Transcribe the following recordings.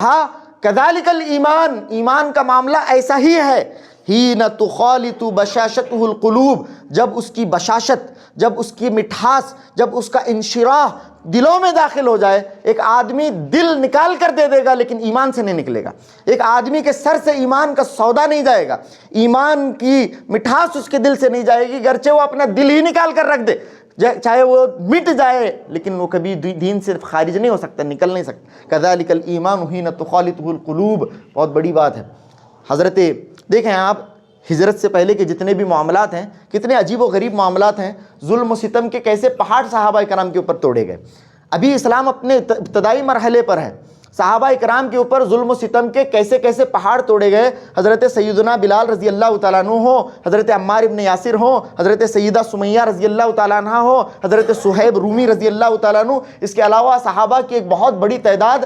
ہاں کذالک الایمان، ایمان کا معاملہ ایسا ہی ہے، حین تخالط بشاشتہ القلوب، جب اس کی بشاشت، جب اس کی مٹھاس، جب اس کا انشراح دلوں میں داخل ہو جائے۔ ایک آدمی دل نکال کر دے دے گا لیکن ایمان سے نہیں نکلے گا، ایک آدمی کے سر سے ایمان کا سودا نہیں جائے گا، ایمان کی مٹھاس اس کے دل سے نہیں جائے گی، گرچہ وہ اپنا دل ہی نکال کر رکھ دے، چاہے وہ مٹ جائے لیکن وہ کبھی دین سے خارج نہیں ہو سکتا، نکل نہیں سکتا۔ کذالک الایمان حین تخالطہ القلوب، بہت بڑی بات ہے۔ حضرت دیکھیں آپ، ہجرت سے پہلے کے جتنے بھی معاملات ہیں، کتنے عجیب و غریب معاملات ہیں، ظلم و ستم کے کیسے پہاڑ صحابہ کرام کے اوپر توڑے گئے۔ ابھی اسلام اپنے ابتدائی مرحلے پر ہے، صحابہ کرام کے اوپر ظلم و ستم کے کیسے کیسے پہاڑ توڑے گئے۔ حضرت سیدنا بلال رضی اللہ تعالیٰ عنہ ہو، حضرت عمار ابن یاسر ہو، حضرت سیدہ سمیہ رضی اللہ تعالیٰ عنہ ہو، حضرت صہیب رومی رضی اللہ تعالیٰ عنہ، اس کے علاوہ صحابہ کی ایک بہت بڑی تعداد،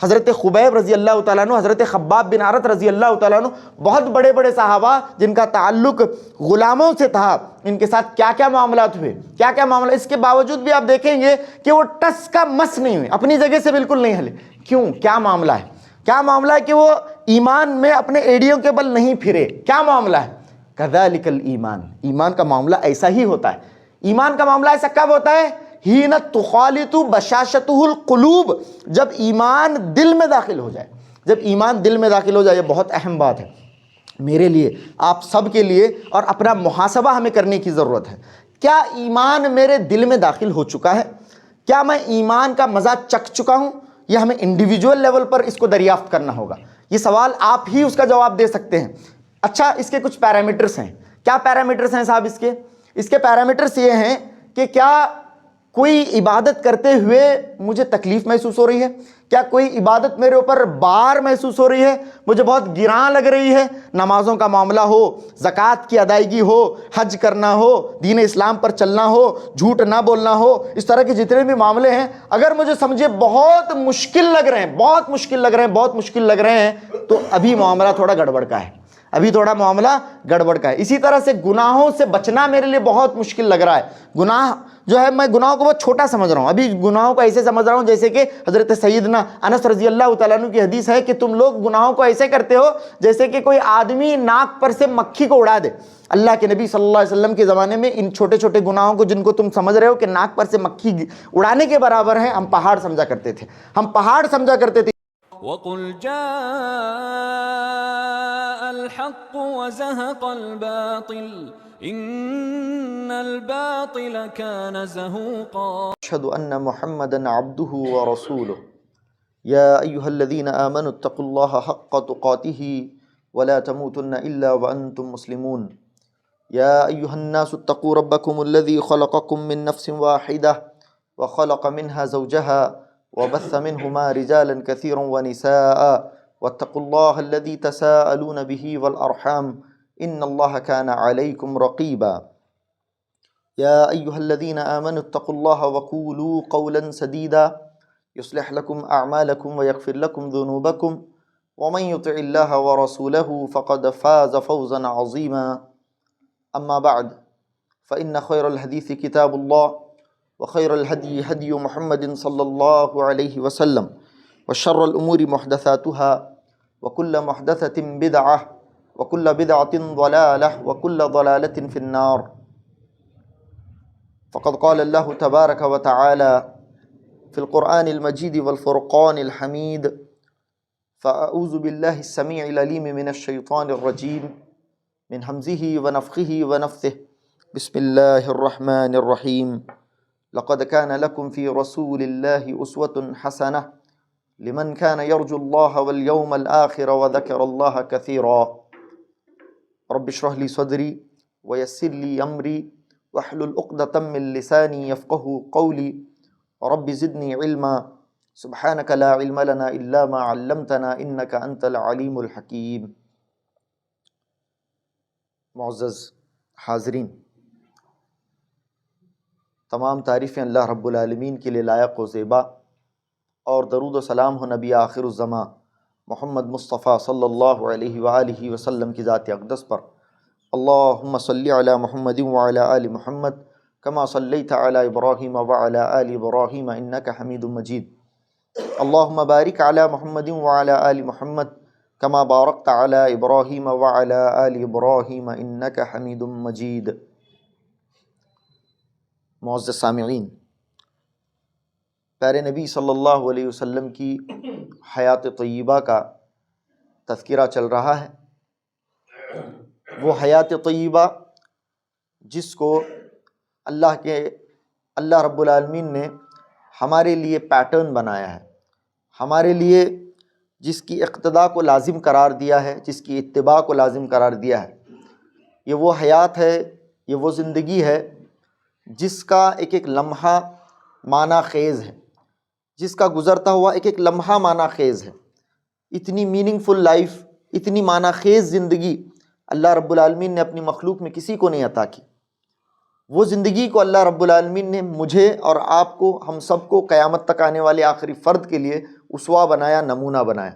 حضرت خبیب رضی اللہ تعالیٰ عنہ، حضرت خباب بن عرت رضی اللہ تعالیٰ عنہ، بہت بڑے بڑے صحابہ جن کا تعلق غلاموں سے تھا، ان کے ساتھ کیا کیا معاملات ہوئے، کیا کیا معاملات۔ اس کے باوجود بھی آپ دیکھیں گے کہ وہ ٹس کا مس نہیں ہوئے، اپنی جگہ سے بالکل نہیں ہلے۔ کیوں؟ کیا معاملہ ہے؟ کیا معاملہ ہے کہ وہ ایمان میں اپنے ایڑیوں کے بل نہیں پھرے؟ کیا معاملہ ہے؟ کذالک الایمان، ایمان کا معاملہ ایسا ہی ہوتا ہے۔ ایمان کا معاملہ ایسا کب ہوتا ہے؟ حین تخالط بشاشتہ القلوب، جب ایمان دل میں داخل ہو جائے، جب ایمان دل میں داخل ہو جائے۔ یہ بہت اہم بات ہے میرے لیے، آپ سب کے لیے، اور اپنا محاسبہ ہمیں کرنے کی ضرورت ہے۔ کیا ایمان میرے دل میں داخل ہو چکا ہے؟ کیا میں ایمان کا مزہ چکھ چکا ہوں؟ یہ ہمیں انڈیویجول لیول پر اس کو دریافت کرنا ہوگا۔ یہ سوال آپ ہی اس کا جواب دے سکتے ہیں۔ اچھا، اس کے کچھ پیرامیٹرز ہیں۔ کیا پیرامیٹرز ہیں صاحب اس کے؟ اس کے پیرامیٹرز یہ ہیں کہ کیا کوئی عبادت کرتے ہوئے مجھے تکلیف محسوس ہو رہی ہے؟ کیا کوئی عبادت میرے اوپر بار محسوس ہو رہی ہے، مجھے بہت گراں لگ رہی ہے؟ نمازوں کا معاملہ ہو، زکوٰۃ کی ادائیگی ہو، حج کرنا ہو، دین اسلام پر چلنا ہو، جھوٹ نہ بولنا ہو، اس طرح کے جتنے بھی معاملے ہیں، اگر مجھے سمجھے بہت مشکل لگ رہے ہیں، بہت مشکل لگ رہے ہیں، بہت مشکل لگ رہے ہیں، تو ابھی معاملہ تھوڑا گڑبڑ کا ہے، ابھی تھوڑا معاملہ گڑبڑ کا ہے۔ اسی طرح سے گناہوں سے بچنا میرے لیے بہت مشکل لگ رہا ہے۔ گناہ جو ہے، میں گناہوں کو بہت چھوٹا سمجھ رہا ہوں، ابھی گناہوں کو ایسے سمجھ رہا ہوں جیسے کہ حضرت سیدنا انس رضی اللہ تعالیٰ عنہ کی حدیث ہے کہ تم لوگ گناہوں کو ایسے کرتے ہو جیسے کہ کوئی آدمی ناک پر سے مکھی کو اڑا دے۔ اللہ کے نبی صلی اللہ علیہ وسلم کے زمانے میں ان چھوٹے چھوٹے گناہوں کو، جن کو تم سمجھ رہے ہو کہ ناک پر سے مکھی اڑانے کے برابر ہیں، ہم پہاڑ سمجھا کرتے تھے، ہم پہاڑ سمجھا کرتے تھے۔ وَقُلْ جَاءَ الْحَقُّ وَزَهَقَ الْبَاطِلُ إِنَّ الْبَاطِلَ كَانَ زَهُوقًا۔ أشهد أن محمدا عبده ورسوله يا أيها الذين آمنوا اتقوا الله حق تقاته ولا تموتن إلا وأنتم مسلمون يا أيها الناس اتقوا ربكم الذي خلقكم من نفس واحدة وخلق منها زوجها وبث منهما رجالا كثيرا ونساء واتقوا الله الذي تساءلون به والأرحام إن الله كان عليكم رقيبا يا أيها الذين آمنوا اتقوا الله وقولوا قولا سديدا يصلح لكم أعمالكم ويغفر لكم ذنوبكم ومن يطع الله ورسوله فقد فاز فوزا عظيما أما بعد فإن خير الحديث كتاب الله وخير الهدي هدي محمد صلى الله عليه وسلم وشر الأمور محدثاتها وكل محدثة بدعة وكل بدعة ضلالة وكل ضلالة في النار فقد قال الله تبارك وتعالى في القرآن المجيد والفرقان الحميد فأعوذ بالله السميع العليم من الشيطان الرجيم من همزه ونفخه ونفثه بسم الله الرحمن الرحيم لقد كان لكم في رسول الله أسوة حسنة لمن كان يرجو الله واليوم الآخر وذكر الله كثيرا رب اشرح لي صدري ويسر لي أمري واحلل عقدة من لساني يفقهوا قولي رب زدني علما سبحانك لا علم لنا إلا ما علمتنا إنك أنت العليم الحكيم۔ معزز حاضرین، تمام تعریفیں اللہ رب العالمین کے لیے لائق و زیبا، اور درود و سلام ہو نبی آخر الزماں محمد مصطفیٰ صلی اللہ علیہ وآلہ وسلم کی ذات اقدس پر۔ اللہم صلی علی محمد وعلی آل محمد کما صلیت علی ابراہیم وعلی آل ابراہیم انک حمید مجید۔ اللہم بارک علی محمد وعلی آل محمد کما بارکت علی ابراہیم وعلی آل ابراہیم انک حمید مجید۔ معزز سامعین، پیارے نبی صلی اللہ علیہ وسلم کی حیات طیبہ کا تذکرہ چل رہا ہے۔ وہ حیات طیبہ جس کو اللہ رب العالمین نے ہمارے لیے پیٹرن بنایا ہے، ہمارے لیے جس کی اقتداء کو لازم قرار دیا ہے، جس کی اتباع کو لازم قرار دیا ہے۔ یہ وہ حیات ہے، یہ وہ زندگی ہے جس کا ایک ایک لمحہ معنی خیز ہے، جس کا گزرتا ہوا ایک ایک لمحہ معنی خیز ہے۔ اتنی میننگ فل لائف، اتنی معنی خیز زندگی اللہ رب العالمین نے اپنی مخلوق میں کسی کو نہیں عطا کی۔ وہ زندگی کو اللہ رب العالمین نے مجھے اور آپ کو، ہم سب کو، قیامت تک آنے والے آخری فرد کے لیے اسوہ بنایا، نمونہ بنایا۔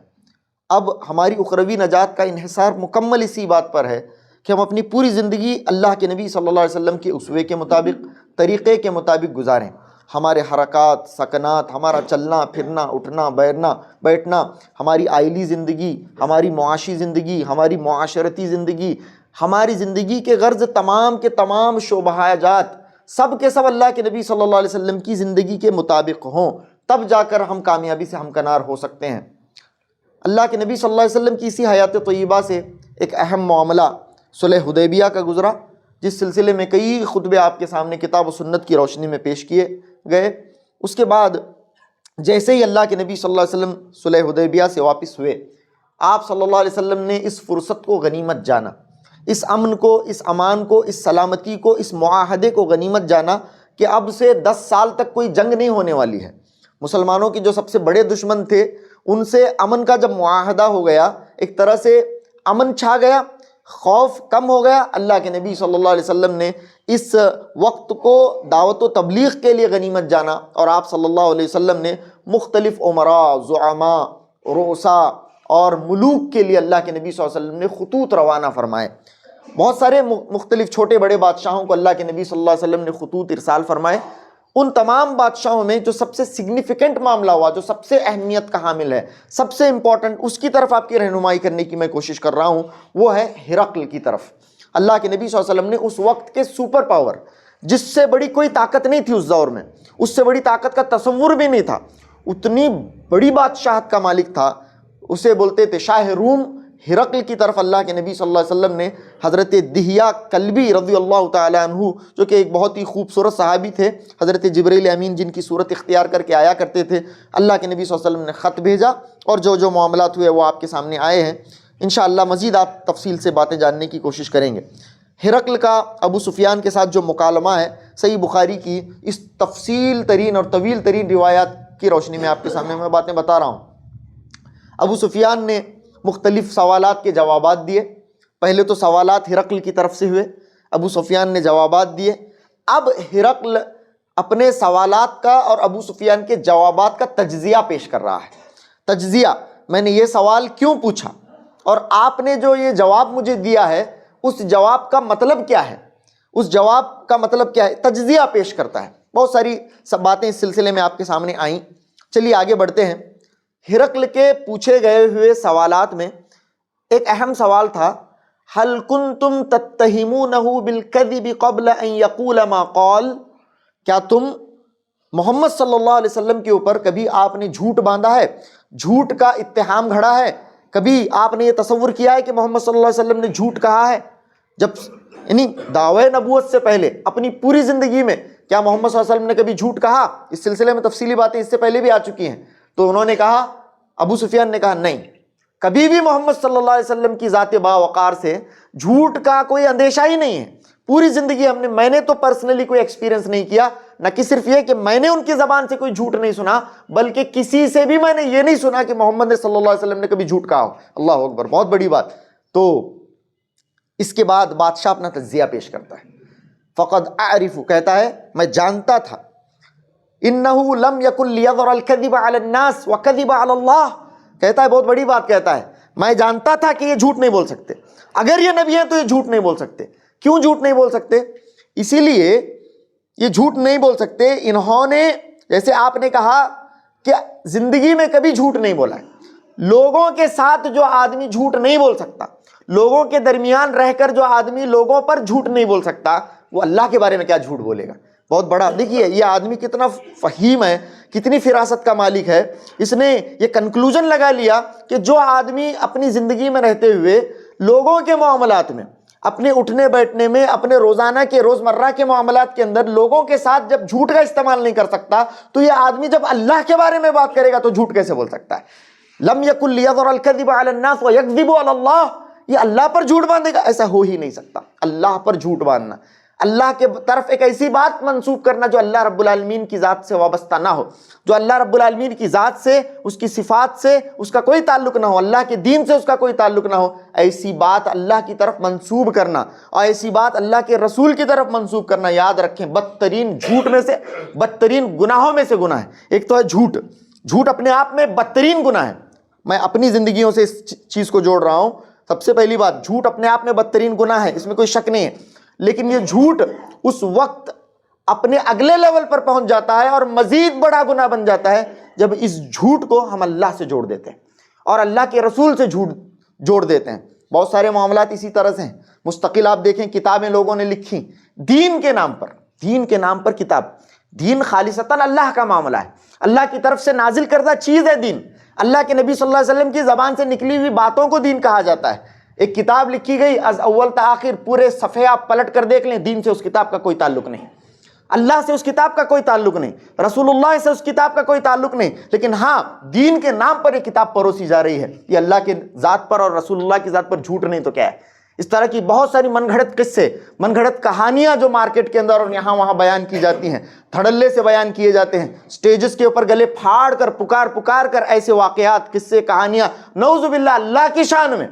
اب ہماری اخروی نجات کا انحصار مکمل اسی بات پر ہے کہ ہم اپنی پوری زندگی اللہ کے نبی صلی اللہ علیہ وسلم کے اسوے کے مطابق، طریقے کے مطابق گزاریں۔ ہمارے حرکات، سکنات، ہمارا چلنا پھرنا، اٹھنا بیٹھنا، ہماری آئلی زندگی، ہماری معاشی زندگی، ہماری معاشرتی زندگی، ہماری زندگی کے غرض تمام کے تمام شعبہ جات سب کے سب اللہ کے نبی صلی اللہ علیہ وسلم کی زندگی کے مطابق ہوں، تب جا کر ہم کامیابی سے ہمکنار ہو سکتے ہیں۔ اللہ کے نبی صلی اللہ علیہ وسلم کی اسی حیات طیبہ سے ایک اہم معاملہ صلح حدیبیہ کا گزرا، جس سلسلے میں کئی خطبے آپ کے سامنے کتاب و سنت کی روشنی میں پیش کیے گئے۔ اس کے بعد جیسے ہی اللہ کے نبی صلی اللہ علیہ وسلم صلح حدیبیہ سے واپس ہوئے، آپ صلی اللہ علیہ وسلم نے اس فرصت کو غنیمت جانا، اس امن کو، اس امان کو، اس سلامتی کو، اس معاہدے کو غنیمت جانا کہ اب سے 10 سال تک کوئی جنگ نہیں ہونے والی ہے۔ مسلمانوں کے جو سب سے بڑے دشمن تھے، ان سے امن کا جب معاہدہ ہو گیا، ایک طرح سے امن چھا گیا، خوف کم ہو گیا۔ اللہ کے نبی صلی اللہ علیہ وسلم نے اس وقت کو دعوت و تبلیغ کے لیے غنیمت جانا، اور آپ صلی اللہ علیہ وسلم نے مختلف عمراء، زعماء، رؤساء اور ملوک کے لیے اللہ کے نبی صلی اللہ علیہ وسلم نے خطوط روانہ فرمائے۔ بہت سارے مختلف چھوٹے بڑے بادشاہوں کو اللہ کے نبی صلی اللہ علیہ وسلم نے خطوط ارسال فرمائے۔ ان تمام بادشاہوں میں جو سب سے سگنیفیکنٹ معاملہ ہوا، جو سب سے اہمیت کا حامل ہے، سب سے امپورٹنٹ، اس کی طرف آپ کی رہنمائی کرنے کی میں کوشش کر رہا ہوں، وہ ہے ہرقل کی طرف۔ اللہ کے نبی صلی اللہ علیہ وسلم نے اس وقت کے سپر پاور، جس سے بڑی کوئی طاقت نہیں تھی اس دور میں، اس سے بڑی طاقت کا تصور بھی نہیں تھا، اتنی بڑی بادشاہت کا مالک تھا، اسے بولتے تھے شاہ روم، ہرقل کی طرف اللہ کے نبی صلی اللہ علیہ وسلم نے حضرت دہیہ کلبی رضی اللہ تعالی عنہ، جو کہ ایک بہت ہی خوبصورت صحابی تھے، حضرت جبریل امین جن کی صورت اختیار کر کے آیا کرتے تھے، اللہ کے نبی صلی اللہ علیہ وسلم نے خط بھیجا، اور جو معاملات ہوئے وہ آپ کے سامنے آئے ہیں۔ انشاءاللہ مزید آپ تفصیل سے باتیں جاننے کی کوشش کریں گے۔ ہرقل کا ابو سفیان کے ساتھ جو مکالمہ ہے، صحیح بخاری کی اس تفصیل ترین اور طویل ترین روایات کی روشنی میں آپ کے سامنے میں باتیں بتا رہا ہوں۔ ابو سفیان نے مختلف سوالات کے جوابات دیے۔ پہلے تو سوالات ہرقل کی طرف سے ہوئے، ابو سفیان نے جوابات دیے۔ اب ہرقل اپنے سوالات کا اور ابو سفیان کے جوابات کا تجزیہ پیش کر رہا ہے۔ تجزیہ، میں نے یہ سوال کیوں پوچھا اور آپ نے جو یہ جواب مجھے دیا ہے، اس جواب کا مطلب کیا ہے، اس جواب کا مطلب کیا ہے، تجزیہ پیش کرتا ہے۔ بہت ساری سب باتیں اس سلسلے میں آپ کے سامنے آئیں۔ چلیے آگے بڑھتے ہیں۔ ہرقل کے پوچھے گئے ہوئے سوالات میں ایک اہم سوال تھا، هل کنتم تتہمونہ بالکذب قبل ان یقول ما قال، کیا تم محمد صلی اللہ علیہ وسلم کے اوپر کبھی آپ نے جھوٹ باندھا ہے، جھوٹ کا اتہام گھڑا ہے، کبھی آپ نے یہ تصور کیا ہے کہ محمد صلی اللہ علیہ وسلم نے جھوٹ کہا ہے؟ جب یعنی دعوی نبوت سے پہلے اپنی پوری زندگی میں کیا محمد صلی اللہ علیہ وسلم نے کبھی جھوٹ کہا؟ اس سلسلے میں تفصیلی باتیں اس سے پہلے بھی آ چکی ہیں۔ تو انہوں نے کہا، ابو سفیان نے کہا نہیں، کبھی بھی محمد صلی اللہ علیہ وسلم کی ذات باوقار سے جھوٹ کا کوئی اندیشہ ہی نہیں ہے۔ پوری زندگی میں نے تو پرسنلی کوئی ایکسپیرینس نہیں کیا، نہ کہ صرف یہ کہ میں نے ان کی زبان سے کوئی جھوٹ نہیں سنا، بلکہ کسی سے بھی میں نے یہ نہیں سنا کہ محمد نے صلی اللہ علیہ وسلم نے کبھی جھوٹ کہا ہو۔ اللہ اکبر، بہت بڑی بات۔ تو اس کے بعد بادشاہ اپنا تجزیہ پیش کرتا ہے۔ فقد اعرف، کہتا ہے میں جانتا تھا، انہ لم یکن لیظہر الکذب علی الناس وکذب علی اللہ، کہتا ہے بہت بڑی بات کہتا ہے، میں جانتا تھا کہ یہ جھوٹ نہیں بول سکتے، اگر یہ نبی ہیں تو یہ جھوٹ نہیں بول سکتے۔ کیوں جھوٹ نہیں بول سکتے؟ اسی لیے یہ جھوٹ نہیں بول سکتے، انہوں نے، جیسے آپ نے کہا کہ زندگی میں کبھی جھوٹ نہیں بولا ہے. لوگوں کے ساتھ جو آدمی جھوٹ نہیں بول سکتا، لوگوں کے درمیان رہ کر جو آدمی لوگوں پر جھوٹ نہیں بول سکتا، وہ اللہ کے بارے میں کیا جھوٹ بولے گا. بہت بڑا. دیکھیے یہ آدمی کتنا فہیم ہے، کتنی فراست کا مالک ہے. اس نے یہ کنکلوژن لگا لیا کہ جو آدمی اپنی زندگی میں رہتے ہوئے لوگوں کے معاملات میں، اپنے اٹھنے بیٹھنے میں، اپنے روزانہ کے روزمرہ کے معاملات کے اندر لوگوں کے ساتھ جب جھوٹ کا استعمال نہیں کر سکتا، تو یہ آدمی جب اللہ کے بارے میں بات کرے گا تو جھوٹ کیسے بول سکتا ہے. لم یکن لیظہر الکذب علی الناس ویکذب علی اللہ. یہ اللہ پر جھوٹ باندھے گا؟ ایسا ہو ہی نہیں سکتا. اللہ پر جھوٹ باندھنا، اللہ کے طرف ایک ایسی بات منسوب کرنا جو اللہ رب العالمین کی ذات سے وابستہ نہ ہو، جو اللہ رب العالمین کی ذات سے، اس کی صفات سے اس کا کوئی تعلق نہ ہو، اللہ کے دین سے اس کا کوئی تعلق نہ ہو، ایسی بات اللہ کی طرف منسوب کرنا اور ایسی بات اللہ کے رسول کی طرف منسوب کرنا، یاد رکھیں بدترین جھوٹ میں سے، بدترین گناہوں میں سے گناہ ہے. ایک تو ہے جھوٹ. جھوٹ اپنے آپ میں بدترین گناہ ہے. میں اپنی زندگیوں سے اس چیز کو جوڑ رہا ہوں. سب سے پہلی بات، جھوٹ اپنے آپ میں بدترین گناہ ہے، اس میں کوئی شک نہیں ہے. لیکن یہ جھوٹ اس وقت اپنے اگلے لیول پر پہنچ جاتا ہے اور مزید بڑا گناہ بن جاتا ہے جب اس جھوٹ کو ہم اللہ سے جوڑ دیتے ہیں اور اللہ کے رسول سے جھوٹ جوڑ دیتے ہیں. بہت سارے معاملات اسی طرح سے ہیں. مستقل آپ دیکھیں کتابیں لوگوں نے لکھی دین کے نام پر، دین کے نام پر کتاب. دین خالصتاً اللہ کا معاملہ ہے، اللہ کی طرف سے نازل کردہ چیز ہے دین. اللہ کے نبی صلی اللہ علیہ وسلم کی زبان سے نکلی ہوئی باتوں کو دین کہا جاتا ہے. ایک کتاب لکھی گئی از اول تا آخر، پورے صفحے آپ پلٹ کر دیکھ لیں، دین سے اس کتاب کا کوئی تعلق نہیں، اللہ سے اس کتاب کا کوئی تعلق نہیں، رسول اللہ سے اس کتاب کا کوئی تعلق نہیں. لیکن ہاں دین کے نام پر یہ کتاب پروسی جا رہی ہے. یہ اللہ کے ذات پر اور رسول اللہ کی ذات پر جھوٹ نہیں تو کیا ہے. اس طرح کی بہت ساری من گھڑت قصے، من گھڑت کہانیاں جو مارکیٹ کے اندر اور یہاں وہاں بیان کی جاتی ہیں، دھڑلے سے بیان کیے جاتے ہیں، سٹیجز کے اوپر گلے پھاڑ کر پکار کر ایسے واقعات، قصے، کہانیاں، نعوذ باللہ اللہ کی شان میں،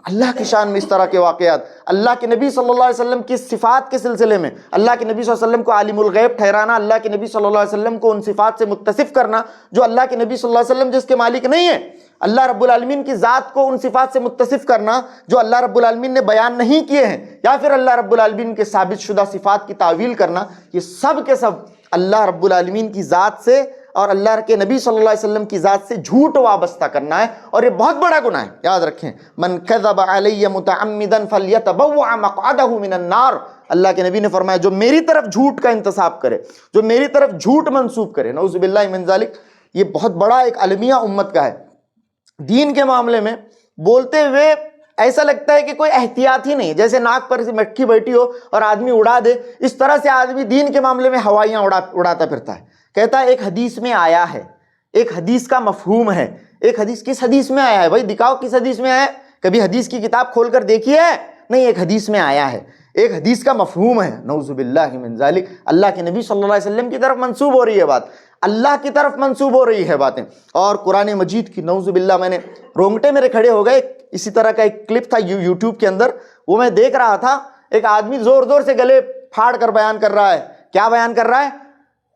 اللہ کی شان میں اس طرح کے واقعات، اللہ کے نبی صلی اللہ علیہ وسلم کی صفات کے سلسلے میں اللہ کے نبی صلی اللہ علیہ وسلم کو عالم الغیب ٹھہرانا، اللہ کے نبی صلی اللہ علیہ وسلم کو ان صفات سے متصف کرنا جو اللہ کے نبی صلی اللہ علیہ وسلم جس کے مالک نہیں ہے، اللہ رب العالمین کی ذات کو ان صفات سے متصف کرنا جو اللہ رب العالمین نے بیان نہیں کیے ہیں، یا پھر اللہ رب العالمین کے ثابت شدہ صفات کی تعویل کرنا، یہ سب کے سب اللہ رب العالمین کی ذات سے اور اللہ کے نبی صلی اللہ علیہ وسلم کی ذات سے جھوٹ وابستہ کرنا ہے، اور یہ بہت بڑا گناہ ہے. یاد رکھیں من کذب علی متعمدا فلیتبوأ مقعدہ من النار. اللہ کے نبی نے فرمایا جو میری طرف جھوٹ کا انتساب کرے، جو میری طرف جھوٹ منسوب کرے، نعوذ باللہ من ذالک، یہ بہت بڑا ایک المیہ امت کا ہے. دین کے معاملے میں بولتے ہوئے ایسا لگتا ہے کہ کوئی احتیاط ہی نہیں، جیسے ناک پر مٹکی بیٹھی ہو اور آدمی اڑا دے، اس طرح سے آدمی دین کے معاملے میں ہوائیاں اڑاتا پھرتا ہے. کہتا ہے ایک حدیث میں آیا ہے، ایک حدیث کا مفہوم ہے. ایک حدیث کس حدیث میں آیا ہے بھائی؟ دکھاؤ کس حدیث میں آیا ہے. کبھی حدیث کی کتاب کھول کر دیکھی ہے؟ نہیں، ایک حدیث میں آیا ہے، ایک حدیث کا مفہوم ہے. نعوذ باللہ من ذالک، اللہ کے نبی صلی اللہ علیہ وسلم کی طرف منسوب ہو رہی ہے بات، اللہ کی طرف منسوب ہو رہی ہے باتیں. اور قرآن مجید کی نعوذ باللہ، میں نے رونگٹے میرے کھڑے ہو گئے. اسی طرح کا ایک کلپ تھا یوٹیوب کے اندر، وہ میں دیکھ رہا تھا. ایک آدمی زور زور سے گلے پھاڑ کر بیان کر رہا ہے. کیا بیان کر رہا ہے؟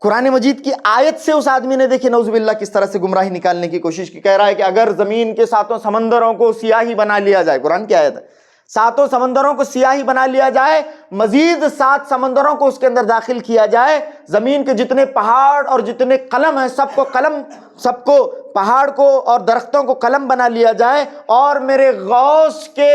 قرآن مجید کی آیت سے اس آدمی نے دیکھی نعوذ باللہ کس طرح سے گمراہی نکالنے کی کوشش کی. کہہ رہا ہے کہ اگر زمین کے ساتوں سمندروں کو سیاہی بنا لیا جائے، قرآن کی آیت ہے، ساتوں سمندروں کو سیاہی بنا لیا جائے، مزید 7 سمندروں کو اس کے اندر داخل کیا جائے، زمین کے جتنے پہاڑ اور جتنے قلم ہیں سب کو پہاڑ کو اور درختوں کو قلم بنا لیا جائے، اور میرے غوث کے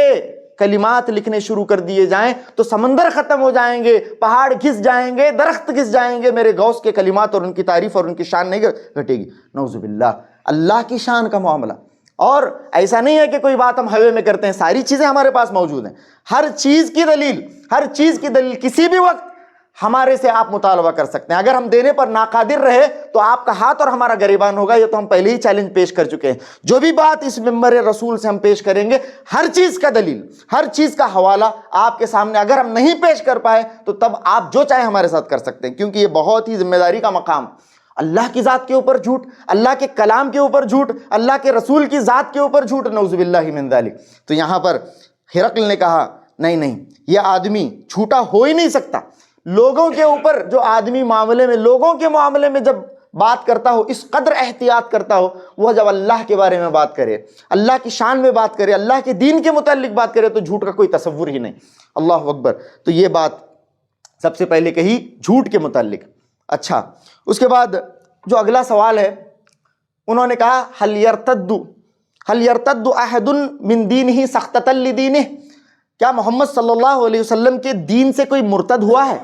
کلمات لکھنے شروع کر دیے جائیں، تو سمندر ختم ہو جائیں گے، پہاڑ گھس جائیں گے، درخت گھس جائیں گے، میرے غوث کے کلمات اور ان کی تعریف اور ان کی شان نہیں گھٹے گی. نعوذ باللہ، اللہ کی شان کا معاملہ. اور ایسا نہیں ہے کہ کوئی بات ہم ہوے میں کرتے ہیں، ساری چیزیں ہمارے پاس موجود ہیں. ہر چیز کی دلیل کسی بھی وقت ہمارے سے آپ مطالبہ کر سکتے ہیں. اگر ہم دینے پر ناقادر رہے تو آپ کا ہاتھ اور ہمارا گریبان ہوگا. یہ تو ہم پہلے ہی چیلنج پیش کر چکے ہیں. جو بھی بات اس ممبر رسول سے ہم پیش کریں گے، ہر چیز کا دلیل، ہر چیز کا حوالہ آپ کے سامنے اگر ہم نہیں پیش کر پائے تو تب آپ جو چاہیں ہمارے ساتھ کر سکتے ہیں، کیونکہ یہ بہت ہی ذمہ داری کا مقام. اللہ کی ذات کے اوپر جھوٹ، اللہ کے کلام کے اوپر جھوٹ، اللہ کے رسول کی ذات کے اوپر جھوٹ، نعوذ باللہ من ذالک. تو یہاں پر ہرقل نے کہا نہیں، یہ آدمی جھوٹا ہو ہی نہیں سکتا. لوگوں کے اوپر جو آدمی لوگوں کے معاملے میں جب بات کرتا ہو، اس قدر احتیاط کرتا ہو، وہ جب اللہ کے بارے میں بات کرے، اللہ کی شان میں بات کرے، اللہ کے دین کے متعلق بات کرے، تو جھوٹ کا کوئی تصور ہی نہیں. اللہ اکبر. تو یہ بات سب سے پہلے کہی جھوٹ کے متعلق. اچھا، اس کے بعد جو اگلا سوال ہے انہوں نے کہا هل يرتد احد من دینہ سخطۃ لدینہ، کیا محمد صلی اللہ علیہ وسلم کے دین سے کوئی مرتد ہوا ہے؟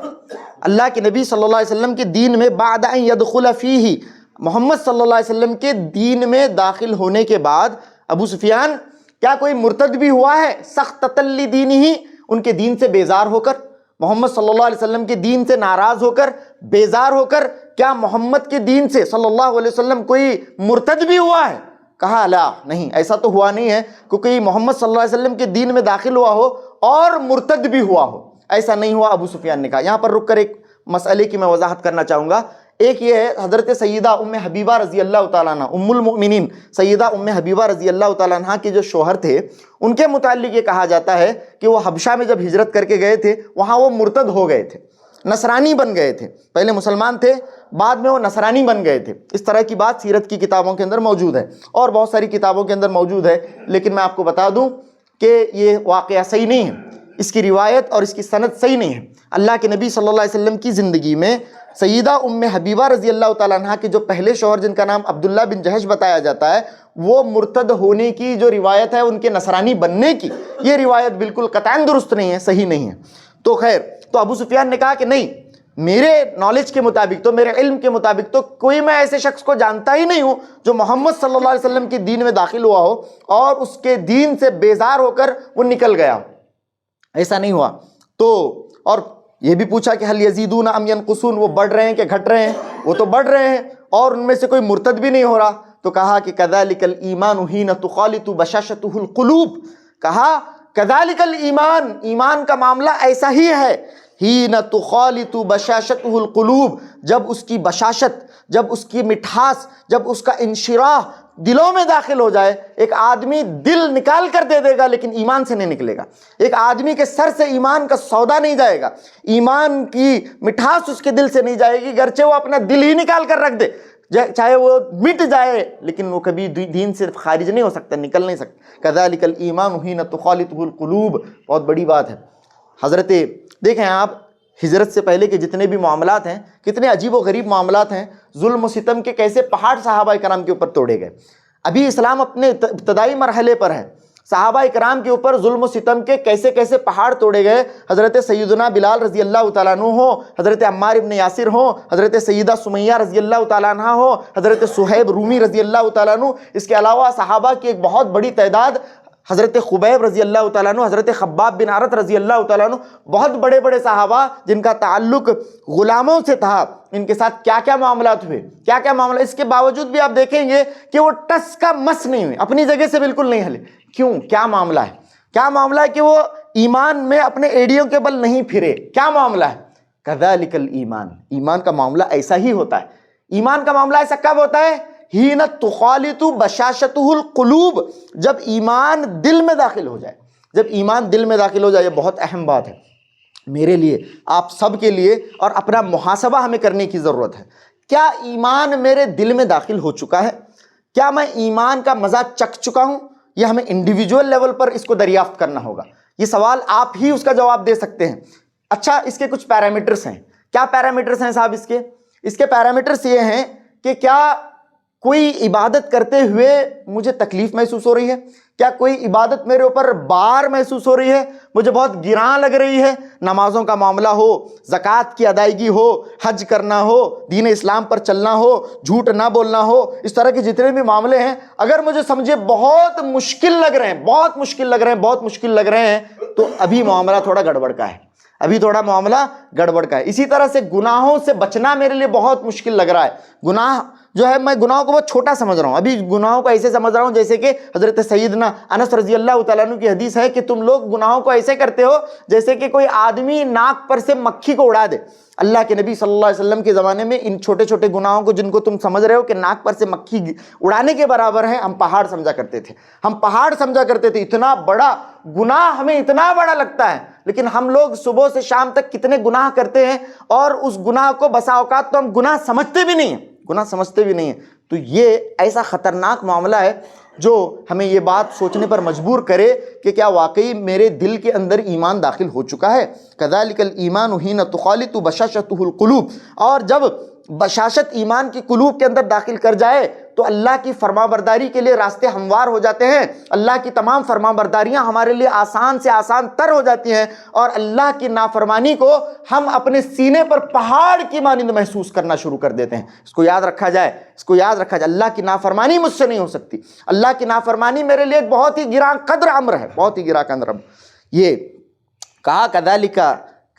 اللہ کے نبی صلی اللہ علیہ وسلم کے دین میں بعد ان يدخل فیہ، محمد صلی اللہ علیہ وسلم کے دین میں داخل ہونے کے بعد ابو سفیان کیا کوئی مرتد بھی ہوا ہے؟ سخطۃ لدینہ، ان کے دین سے بیزار ہو کر، محمد صلی اللہ علیہ وسلم کے دین سے ناراض ہو کر، بیزار ہو کر، کیا محمد کے دین سے صلی اللہ علیہ وسلم کوئی مرتد بھی ہوا ہے؟ کہا لا، نہیں، ایسا تو ہوا نہیں ہے کیونکہ محمد صلی اللہ علیہ وسلم کے دین میں داخل ہوا ہو اور مرتد بھی ہوا ہو، ایسا نہیں ہوا، ابو سفیان نے کہا۔ یہاں پر رک کر ایک مسئلے کی میں وضاحت کرنا چاہوں گا۔ ایک یہ ہے حضرت سیدہ ام حبیبہ رضی اللہ تعالیٰ عنہ، ام المؤمنین سیدہ ام حبیبہ رضی اللہ تعالیٰ عنہ کے جو شوہر تھے، ان کے متعلق یہ کہا جاتا ہے کہ وہ حبشہ میں جب ہجرت کر کے گئے تھے وہاں وہ مرتد ہو گئے تھے، نصرانی بن گئے تھے، پہلے مسلمان تھے بعد میں وہ نصرانی بن گئے تھے۔ اس طرح کی بات سیرت کی کتابوں کے اندر موجود ہے اور بہت ساری کتابوں کے اندر موجود ہے، لیکن میں آپ کو بتا دوں کہ یہ واقعہ صحیح نہیں ہے، اس کی روایت اور اس کی سند صحیح نہیں ہے۔ اللہ کے نبی صلی اللہ علیہ وسلم کی زندگی میں سیدہ ام حبیبہ رضی اللہ تعالیٰ عنہ کے جو پہلے شوہر جن کا نام عبداللہ بن جہش بتایا جاتا ہے، وہ مرتد ہونے کی جو روایت ہے، ان کے نصرانی بننے کی، یہ روایت بالکل قطعاً درست نہیں ہے، صحیح نہیں ہے۔ تو خیر، تو ابو سفیان نے کہا کہ نہیں، میرے نالج کے مطابق تو، میرے علم کے مطابق تو کوئی میں ایسے شخص کو جانتا ہی نہیں ہوں جو محمد صلی اللہ علیہ وسلم کے دین میں داخل ہوا ہو اور اس کے دین سے بیزار ہو کر وہ نکل گیا ہو، ایسا نہیں ہوا۔ تو اور یہ بھی پوچھا کہ هل یزیدون ام ینقصون، وہ بڑھ رہے ہیں کہ گھٹ رہے ہیں؟ وہ تو بڑھ رہے ہیں اور ان میں سے کوئی مرتد بھی نہیں ہو رہا۔ تو کہا کہ کذالک الایمان حین تخالط بشاشتہ القلوب، کہا کذالک الایمان، ایمان کا معاملہ ایسا ہی ہے، حین تخالط بشاشتہ القلوب، جب اس کی بشاشت، جب اس کی مٹھاس، جب اس کا انشراح دلوں میں داخل ہو جائے۔ ایک آدمی دل نکال کر دے دے گا لیکن ایمان سے نہیں نکلے گا، ایک آدمی کے سر سے ایمان کا سودا نہیں جائے گا، ایمان کی مٹھاس اس کے دل سے نہیں جائے گی، گرچہ وہ اپنا دل ہی نکال کر رکھ دے، چاہے وہ مٹ جائے، لیکن وہ کبھی دین سے خارج نہیں ہو سکتا، نکل نہیں سکتا۔ کذالک الایمان حین تخالطہ القلوب، بہت بڑی بات ہے۔ حضرت دیکھیں آپ، ہجرت سے پہلے کے جتنے بھی معاملات ہیں، کتنے عجیب و غریب معاملات ہیں، ظلم و ستم کے کیسے پہاڑ صحابہ کرام کے اوپر توڑے گئے۔ ابھی اسلام اپنے ابتدائی مرحلے پر ہے، صحابہ کرام کے اوپر ظلم و ستم کے کیسے کیسے پہاڑ توڑے گئے۔ حضرت سیدنا بلال رضی اللہ تعالیٰ عنہ ہو، حضرت عمار ابن یاسر ہو، حضرت سیدہ سمیہ رضی اللہ تعالیٰ عنہ ہو، حضرت صہیب رومی رضی اللہ تعالیٰ عنہ، اس کے علاوہ صحابہ کی ایک بہت بڑی تعداد، حضرت خبیب رضی اللہ تعالیٰ عنہ، حضرت خباب بن عرت رضی اللہ تعالیٰ عنہ، بہت بڑے بڑے صحابہ جن کا تعلق غلاموں سے تھا، ان کے ساتھ کیا کیا معاملات ہوئے، کیا کیا معاملات۔ اس کے باوجود بھی آپ دیکھیں گے کہ وہ ٹس کا مس نہیں ہوئے، اپنی جگہ سے بالکل نہیں ہلے۔ کیوں؟ کیا معاملہ ہے؟ کیا معاملہ ہے کہ وہ ایمان میں اپنے ایڑیوں کے بل نہیں پھرے؟ کیا معاملہ ہے؟ کذالک الایمان، ایمان کا معاملہ ایسا ہی ہوتا ہے۔ ایمان کا معاملہ ایسا کب ہوتا ہے؟ حین تخالط بشاشتہ القلوب، جب ایمان دل میں داخل ہو جائے، جب ایمان دل میں داخل ہو جائے۔ یہ بہت اہم بات ہے میرے لیے، آپ سب کے لیے، اور اپنا محاسبہ ہمیں کرنے کی ضرورت ہے۔ کیا ایمان میرے دل میں داخل ہو چکا ہے؟ کیا میں ایمان کا مزہ چکھ چکا ہوں؟ یہ ہمیں انڈیویجول لیول پر اس کو دریافت کرنا ہوگا۔ یہ سوال آپ ہی اس کا جواب دے سکتے ہیں۔ اچھا، اس کے کچھ پیرامیٹرز ہیں۔ کیا پیرامیٹرز ہیں صاحب اس کے پیرامیٹرز یہ ہیں کہ کیا کوئی عبادت کرتے ہوئے مجھے تکلیف محسوس ہو رہی ہے؟ کیا کوئی عبادت میرے اوپر بار محسوس ہو رہی ہے، مجھے بہت گراں لگ رہی ہے؟ نمازوں کا معاملہ ہو، زکوٰۃ کی ادائیگی ہو، حج کرنا ہو، دین اسلام پر چلنا ہو، جھوٹ نہ بولنا ہو، اس طرح کے جتنے بھی معاملے ہیں، اگر مجھے سمجھے بہت مشکل لگ رہے ہیں، بہت مشکل لگ رہے ہیں، بہت مشکل لگ رہے ہیں، تو ابھی معاملہ تھوڑا گڑبڑ کا ہے، ابھی تھوڑا معاملہ گڑبڑ کا ہے۔ اسی طرح سے گناہوں سے بچنا میرے لیے بہت مشکل لگ رہا ہے۔ گناہ جو ہے، میں گناہوں کو بہت چھوٹا سمجھ رہا ہوں، ابھی گناہوں کو ایسے سمجھ رہا ہوں جیسے کہ حضرت سیدنا انس رضی اللہ تعالیٰ عنہ کی حدیث ہے کہ تم لوگ گناہوں کو ایسے کرتے ہو جیسے کہ کوئی آدمی ناک پر سے مکھی کو اڑا دے۔ اللہ کے نبی صلی اللہ علیہ وسلم کے زمانے میں ان چھوٹے چھوٹے گناہوں کو، جن کو تم سمجھ رہے ہو کہ ناک پر سے مکھی اڑانے کے برابر ہے، ہم پہاڑ سمجھا کرتے تھے، ہم پہاڑ سمجھا کرتے تھے۔ اتنا بڑا گناہ ہمیں اتنا بڑا لگتا ہے، لیکن ہم لوگ صبح سے شام تک کتنے گناہ کرتے ہیں، اور اس گناہ کو بسا اوقات تو ہم گناہ سمجھتے بھی نہیں ہیں، گناہ سمجھتے بھی نہیں ہیں۔ تو یہ ایسا خطرناک معاملہ ہے جو ہمیں یہ بات سوچنے پر مجبور کرے کہ کیا واقعی میرے دل کے اندر ایمان داخل ہو چکا ہے۔ کذالک الایمان حین تخالط بشاشتہ القلوب، اور جب بشاشت ایمان کی قلوب کے اندر داخل کر جائے تو اللہ کی فرما برداری کے لیے راستے ہموار ہو جاتے ہیں، اللہ کی تمام فرما برداریاں ہمارے لیے آسان سے آسان تر ہو جاتی ہیں، اور اللہ کی نافرمانی کو ہم اپنے سینے پر پہاڑ کی مانند محسوس کرنا شروع کر دیتے ہیں۔ اس کو یاد رکھا جائے، اس کو یاد رکھا جائے، اللہ کی نافرمانی مجھ سے نہیں ہو سکتی، اللہ کی نافرمانی میرے لیے ایک بہت ہی گراں قدر امر ہے، بہت ہی گراں قدر امر۔ یہ کہا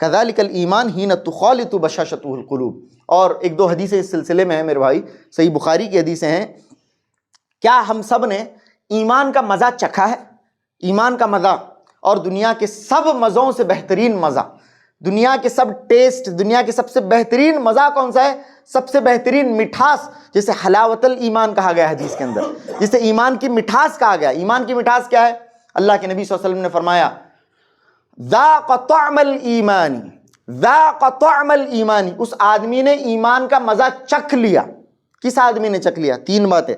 کذالک الایمان حین تخالط بشاشتہ القلوب۔ اور ایک دو حدیثیں اس سلسلے میں ہیں میرے بھائی، صحیح بخاری کی حدیثیں ہیں۔ کیا ہم سب نے ایمان کا مزہ چکھا ہے؟ ایمان کا مزہ، اور دنیا کے سب مزوں سے بہترین مزہ، دنیا کے سب ٹیسٹ، دنیا کے سب سے بہترین مزہ کون سا ہے؟ سب سے بہترین مٹھاس، جسے حلاوت الایمان کہا گیا حدیث کے اندر، جسے ایمان کی مٹھاس کہا گیا۔ ایمان کی مٹھاس کیا ہے؟ اللہ کے نبی صلی اللہ علیہ وسلم نے فرمایا ذاق طعم الایمان، ذاق طعم الایمان، اس آدمی نے ایمان کا مزہ چکھ لیا۔ کس آدمی نے چکھ لیا؟ تین باتیں،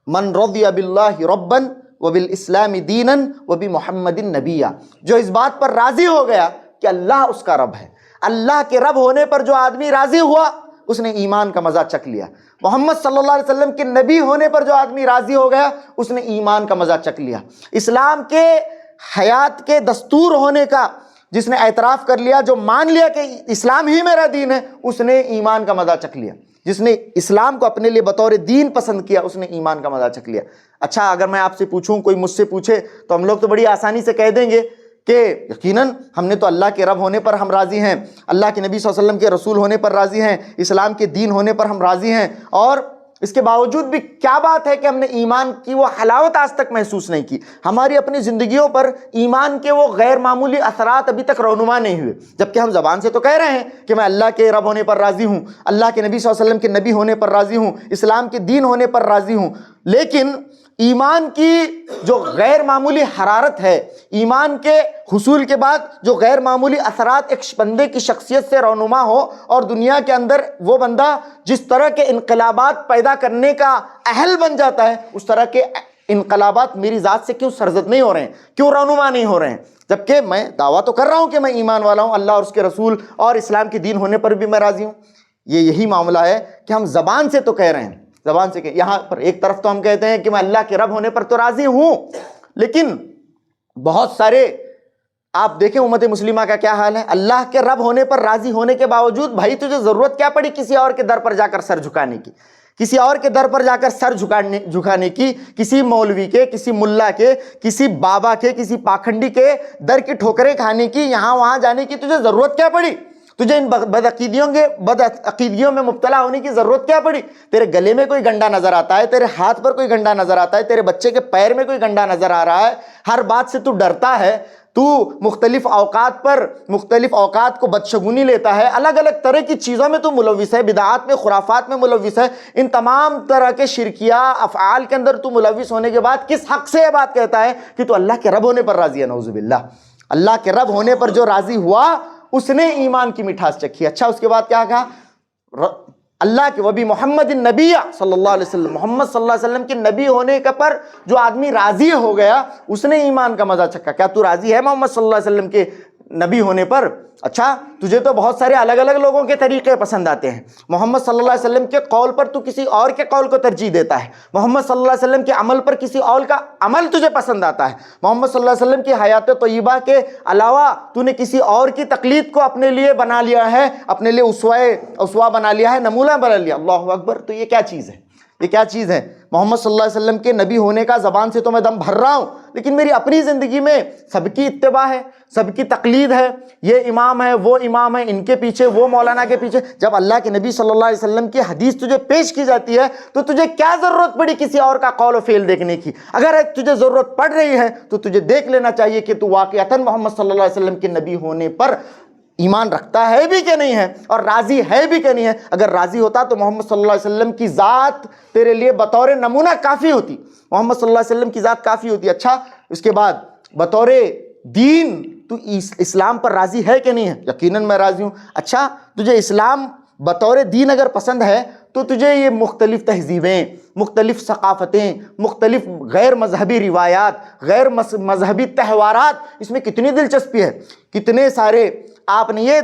من رضی باللہ ربا وبالاسلام دینا وبمحمد نبیا، جو اس بات پر راضی ہو گیا کہ اللہ اس کا رب ہے، اللہ کے رب ہونے پر جو آدمی راضی ہوا اس نے ایمان کا مزہ چکھ لیا۔ محمد صلی اللہ علیہ وسلم کے نبی ہونے پر جو آدمی راضی ہو گیا اس نے ایمان کا مزہ چکھ لیا۔ اسلام کے حیات کے دستور ہونے کا جس نے اعتراف کر لیا، جو مان لیا کہ اسلام ہی میرا دین ہے، اس نے ایمان کا مزہ چکھ لیا۔ جس نے اسلام کو اپنے لیے بطور دین پسند کیا اس نے ایمان کا مزہ چکھ لیا۔ اچھا، اگر میں آپ سے پوچھوں، کوئی مجھ سے پوچھے تو ہم لوگ تو بڑی آسانی سے کہہ دیں گے کہ یقیناً ہم نے تو اللہ کے رب ہونے پر ہم راضی ہیں، اللہ کے نبی صلی اللہ علیہ وسلم کے رسول ہونے پر راضی ہیں، اسلام کے دین ہونے پر ہم راضی ہیں، اور اس کے باوجود بھی کیا بات ہے کہ ہم نے ایمان کی وہ حلاوت آج تک محسوس نہیں کی؟ ہماری اپنی زندگیوں پر ایمان کے وہ غیر معمولی اثرات ابھی تک رونما نہیں ہوئے، جبکہ ہم زبان سے تو کہہ رہے ہیں کہ میں اللہ کے رب ہونے پر راضی ہوں، اللہ کے نبی صلی اللہ علیہ وسلم کے نبی ہونے پر راضی ہوں، اسلام کے دین ہونے پر راضی ہوں، لیکن ایمان کی جو غیر معمولی حرارت ہے، ایمان کے حصول کے بعد جو غیر معمولی اثرات ایک بندے کی شخصیت سے رونما ہو، اور دنیا کے اندر وہ بندہ جس طرح کے انقلابات پیدا کرنے کا اہل بن جاتا ہے، اس طرح کے انقلابات میری ذات سے کیوں سرزد نہیں ہو رہے ہیں، کیوں رونما نہیں ہو رہے ہیں؟ جبکہ میں دعویٰ تو کر رہا ہوں کہ میں ایمان والا ہوں، اللہ اور اس کے رسول اور اسلام کے دین ہونے پر بھی میں راضی ہوں۔ یہی معاملہ ہے کہ ہم زبان سے تو کہہ رہے ہیں، زبان سے کہ یہاں پر ایک طرف تو ہم کہتے ہیں کہ میں اللہ کے رب ہونے پر تو راضی ہوں، لیکن بہت سارے آپ دیکھیں امت مسلمہ کا کیا حال ہے، اللہ کے رب ہونے پر راضی ہونے کے باوجود بھائی تجھے ضرورت کیا پڑی کسی اور کے در پر جا کر سر جھکانے کی، کسی اور کے در پر جا کر سر جھکانے کی، کسی مولوی کے، کسی ملا کے، کسی بابا کے، کسی پاکھنڈی کے در کی ٹھوکریں کھانے کی، یہاں وہاں جانے کی تجھے ضرورت کیا پڑی؟ تجھے ان بدعقیدگیوں میں مبتلا ہونے کی ضرورت کیا پڑی؟ تیرے گلے میں کوئی گنڈا نظر آتا ہے، تیرے ہاتھ پر کوئی گنڈا نظر آتا ہے، تیرے بچے کے پیر میں کوئی گنڈا نظر آ رہا ہے، ہر بات سے تو ڈرتا ہے، تو مختلف اوقات کو بدشگونی لیتا ہے، الگ الگ طرح کی چیزوں میں تو ملوث ہے، بدعات میں، خرافات میں ملوث ہے، ان تمام طرح کے شرکیہ افعال کے اندر تو ملوث ہونے کے بعد کس حق سے یہ بات کہتا ہے کہ تو اللہ کے رب ہونے پر راضی ہے؟ نعوذ باللہ، اللہ کے رب ہونے پر جو راضی ہوا اس نے ایمان کی مٹھاس چکھی۔ اچھا، اس کے بعد کیا کہا؟ اللہ کے وبی محمد النبی صلی اللہ علیہ وسلم، محمد صلی اللہ علیہ وسلم کے نبی ہونے کا پر جو آدمی راضی ہو گیا اس نے ایمان کا مزہ چکھا۔ کیا تو راضی ہے محمد صلی اللہ علیہ وسلم کے نبی ہونے پر؟ اچھا، تجھے تو بہت سارے الگ الگ لوگوں کے طریقے پسند آتے ہیں، محمد صلی اللہ علیہ وسلم کے قول پر تو کسی اور کے قول کو ترجیح دیتا ہے، محمد صلی اللہ علیہ وسلم کے عمل پر کسی اور کا عمل تجھے پسند آتا ہے، محمد صلی اللہ علیہ وسلم کی حیات طیبہ کے علاوہ تو نے کسی اور کی تقلید کو اپنے لیے بنا لیا ہے، اپنے لیے اسوہ بنا لیا ہے، نمونہ بنا لیا۔ اللہ اکبر! تو یہ کیا چیز ہے؟ یہ کیا چیز ہے؟ محمد صلی اللہ علیہ وسلم کے نبی ہونے کا زبان سے تو میں دم بھر رہا ہوں، لیکن میری اپنی زندگی میں سب کی اتباع ہے، سب کی تقلید ہے، یہ امام ہے، وہ امام ہے، ان کے پیچھے، وہ مولانا کے پیچھے۔ جب اللہ کے نبی صلی اللہ علیہ وسلم کی حدیث تجھے پیش کی جاتی ہے تو تجھے کیا ضرورت پڑی کسی اور کا قول و فعل دیکھنے کی؟ اگر تجھے ضرورت پڑ رہی ہے تو تجھے دیکھ لینا چاہیے کہ تو واقعتاً محمد صلی اللہ علیہ وسلم کے نبی ہونے پر ایمان رکھتا ہے بھی کہ نہیں ہے، اور راضی ہے بھی کہ نہیں ہے۔ اگر راضی ہوتا تو محمد صلی اللہ علیہ وسلم کی ذات تیرے لیے بطور نمونہ کافی ہوتی، محمد صلی اللہ علیہ وسلم کی ذات کافی ہوتی۔ اچھا، اس کے بعد بطور دین تو اسلام پر راضی ہے کہ نہیں ہے؟ یقیناً میں راضی ہوں۔ اچھا، تجھے اسلام بطور دین اگر پسند ہے تو تجھے یہ مختلف تہذیبیں، مختلف ثقافتیں، مختلف غیر مذہبی روایات، غیر مذہبی تہوارات، اس میں کتنی دلچسپی ہے، کتنے سارے۔ آپ نے یہ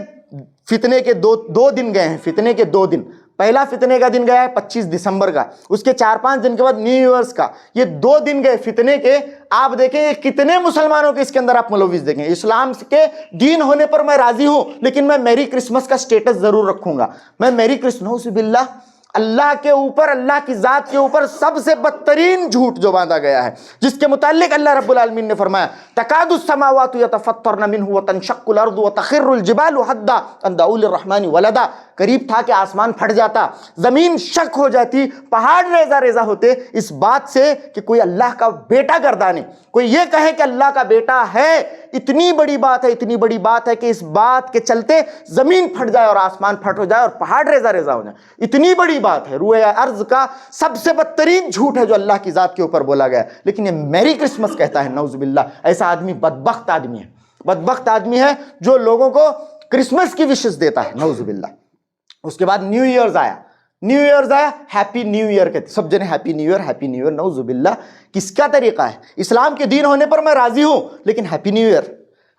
فتنے کے دو دن گئے ہیں، فتنے کے 2 دن پہلا فتنے کا دن گیا ہے 25 دسمبر کا، اس کے 4-5 دن کے بعد نیو ایئرس کا، یہ 2 دن گئے فتنے کے۔ آپ دیکھیں یہ کتنے مسلمانوں کے اس کے اندر آپ ملوث دیکھیں۔ اسلام کے دین ہونے پر میں راضی ہوں لیکن میں میری کرسمس کا سٹیٹس ضرور رکھوں گا، میں میری کرسمس، نعوذ باللہ، اللہ کے اوپر، اللہ کی ذات کے اوپر سب سے بدترین جھوٹ جو باندھا گیا ہے، جس کے متعلق اللہ رب العالمین نے فرمایا تکاد السماوات یتفطرن منہ وتنشق الارض وتخر الجبال حدا ان دعوا للرحمن ولدا، قریب تھا کہ آسمان پھٹ جاتا، زمین شک ہو جاتی، پہاڑ ریزہ ریزہ ہوتے اس بات سے کہ کوئی اللہ کا بیٹا گردانے، کوئی یہ کہے کہ اللہ کا بیٹا ہے۔ اتنی بڑی بات ہے، اتنی بڑی بات ہے کہ اس بات کے چلتے زمین پھٹ جائے اور آسمان پھٹ ہو جائے اور پہاڑ ریزہ ریزہ ہو جائے، اتنی بڑی بات ہے۔ روئے ارض کا سب سے بدترین جھوٹ ہے جو اللہ کی ذات کے اوپر بولا گیا ہے، لیکن یہ میری کرسمس کہتا ہے، نعوذ باللہ۔ ایسا آدمی بدبخت آدمی ہے، بدبخت آدمی ہے جو لوگوں کو کرسمس کی وشز دیتا ہے، نعوذ باللہ۔ اس کے بعد نیو ایئرز آیا، نیو ایئرز آیا، ہیپی نیو ایئر کہتے، سب جنے happy new year, happy new year, نعوذ باللہ۔ کس کا طریقہ ہے؟ اسلام کے دین ہونے پر میں راضی ہوں لیکن ہیپی نیو ایئر،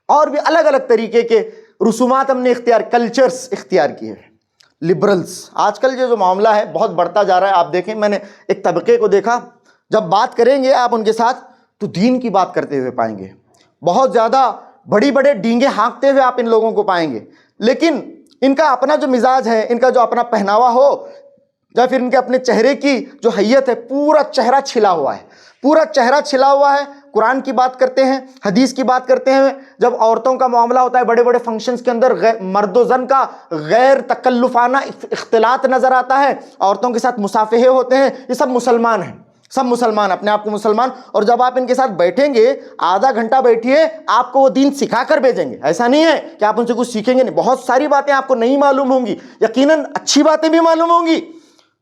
اور بھی الگ الگ طریقے کے رسومات ہم نے اختیار، کلچرز اختیار کیے ہیں۔ لبرلز، آج کل یہ جو معاملہ ہے بہت بڑھتا جا رہا ہے۔ آپ دیکھیں، میں نے ایک طبقے کو دیکھا، جب بات کریں گے آپ ان کے ساتھ تو دین کی بات کرتے ہوئے پائیں گے، بہت زیادہ بڑی بڑے ڈینگے ہانکتے ہوئے آپ ان لوگوں کو پائیں گے، لیکن ان کا اپنا جو مزاج ہے، ان کا جو اپنا پہناوا ہو یا پھر ان کے اپنے چہرے کی جو حیت ہے، پورا چہرہ چھلا ہوا ہے، پورا چہرہ چھلا ہوا ہے۔ قرآن کی بات کرتے ہیں، حدیث کی بات کرتے ہیں، جب عورتوں کا معاملہ ہوتا ہے بڑے بڑے فنکشنز کے اندر مرد و زن کا غیر تکلفانہ اختلاط نظر آتا ہے، عورتوں کے ساتھ مصافحے ہوتے ہیں، یہ سب مسلمان ہیں، سب مسلمان، اپنے آپ کو مسلمان۔ اور جب آپ ان کے ساتھ بیٹھیں گے، آدھا گھنٹہ بیٹھیے، آپ کو وہ دین سکھا کر بھیجیں گے۔ ایسا نہیں ہے کہ آپ ان سے کچھ سیکھیں گے، نہیں، بہت ساری باتیں آپ کو نہیں معلوم ہوں گی، یقیناً اچھی باتیں بھی معلوم ہوں گی،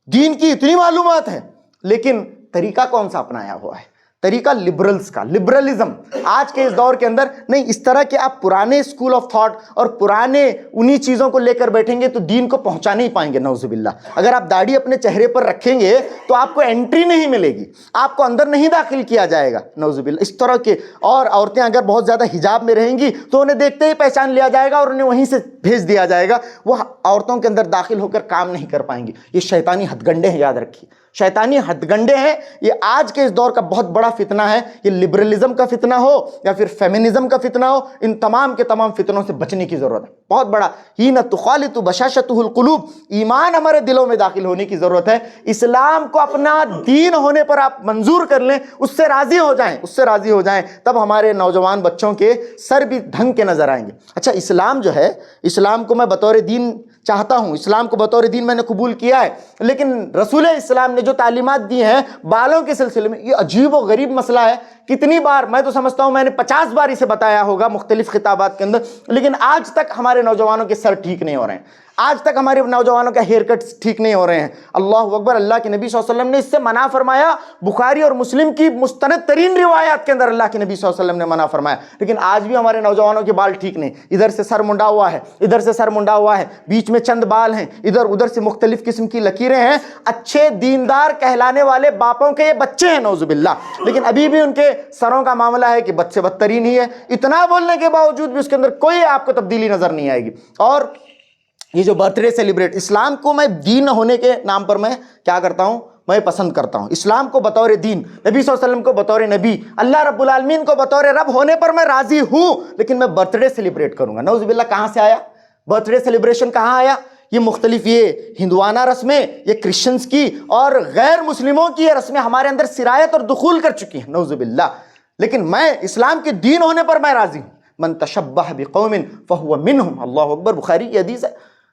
دین کی اتنی معلومات ہیں، لیکن طریقہ کون سا اپنایا ہوا ہے؟ طریقہ لبرلز کا، لبرلزم۔ آج کے اس دور کے اندر نہیں، اس طرح کہ آپ پرانے اسکول آف تھاٹ اور پرانے انہی چیزوں کو لے کر بیٹھیں گے تو دین کو پہنچا نہیں پائیں گے، نعوذ باللہ۔ اگر آپ داڑھی اپنے چہرے پر رکھیں گے تو آپ کو انٹری نہیں ملے گی، آپ کو اندر نہیں داخل کیا جائے گا، نعوذ باللہ۔ اس طرح کے، اور عورتیں اگر بہت زیادہ حجاب میں رہیں گی تو انہیں دیکھتے ہی پہچان لیا جائے گا اور انہیں وہیں سے بھیج دیا جائے گا، وہ عورتوں کے اندر داخل ہو کر کام نہیں کر پائیں گی۔ یہ شیطانی ہتھ گنڈے ہیں، یاد رکھیے، شیطانی ہتھ گنڈے ہیں۔ یہ آج کے اس دور کا بہت بڑا فتنہ ہے، یہ لبرلزم کا فتنہ ہو یا پھر فیمنزم کا فتنہ ہو، ان تمام کے تمام فتنوں سے بچنے کی ضرورت ہے، بہت بڑا۔ حین تخالط بشاشتہ القلوب، ایمان ہمارے دلوں میں داخل ہونے کی ضرورت ہے۔ اسلام کو اپنا دین ہونے پر آپ منظور کر لیں، اس سے راضی ہو جائیں، اس سے راضی ہو جائیں، تب ہمارے نوجوان بچوں کے سر بھی ڈھنگ کے نظر آئیں گے۔ اچھا، اسلام جو ہے، اسلام کو میں بطور دین چاہتا ہوں، اسلام کو بطور دین میں نے قبول کیا ہے، لیکن رسول اسلام نے جو تعلیمات دی ہیں بالوں کے سلسلے میں، یہ عجیب و غریب مسئلہ ہے۔ کتنی بار، میں تو سمجھتا ہوں میں نے 50 بار اسے بتایا ہوگا مختلف خطابات کے اندر، لیکن آج تک ہمارے نوجوانوں کے سر ٹھیک نہیں ہو رہے ہیں، آج تک ہمارے نوجوانوں کا ہیئر کٹ ٹھیک نہیں ہو رہے ہیں۔ اللہ اکبر، اللہ کے نبی صلی اللہ علیہ وسلم نے اس سے منع فرمایا، بخاری اور مسلم کی مستند ترین روایات کے اندر اللہ کے نبی صلی اللہ علیہ وسلم نے منع فرمایا، لیکن آج بھی ہمارے نوجوانوں کے بال ٹھیک نہیں، ادھر سے سر منڈا ہوا ہے، ادھر سے سر منڈا ہوا ہے، بیچ میں چند بال ہیں، ادھر ادھر سے مختلف قسم کی لکیریں ہیں۔ اچھے دیندار کہلانے والے باپوں کے یہ بچے ہیں، نعوذ باللہ، لیکن ابھی بھی ان کے سروں کا معاملہ ہے کہ بد سے بدترین ہی ہے۔ اتنا بولنے کے باوجود بھی اس کے اندر کوئی آپ کو تبدیلی نظر نہیں آئے گی۔ اور یہ جو برتھ ڈے سیلیبریٹ، اسلام کو میں دین ہونے کے نام پر میں کیا کرتا ہوں، میں پسند کرتا ہوں اسلام کو بطور دین، نبی صلی اللہ علیہ وسلم کو بطور نبی، اللہ رب العالمین کو بطور رب ہونے پر میں راضی ہوں، لیکن میں برتھ ڈے سیلیبریٹ کروں گا۔ نعوذ باللہ، کہاں سے آیا برتھ ڈے سیلیبریشن؟ کہاں آیا؟ یہ مختلف یہ ہندوانہ رسمیں، یہ کرسچنز کی اور غیر مسلموں کی یہ رسمیں ہمارے اندر سرایت اور دخول کر چکی ہیں، نعوذ باللہ، لیکن میں اسلام کے دین ہونے پر میں راضی ہوں۔ من تشبہ بقوم فہو منہم، اللہ اکبر، بخاری کی حدیث ہے،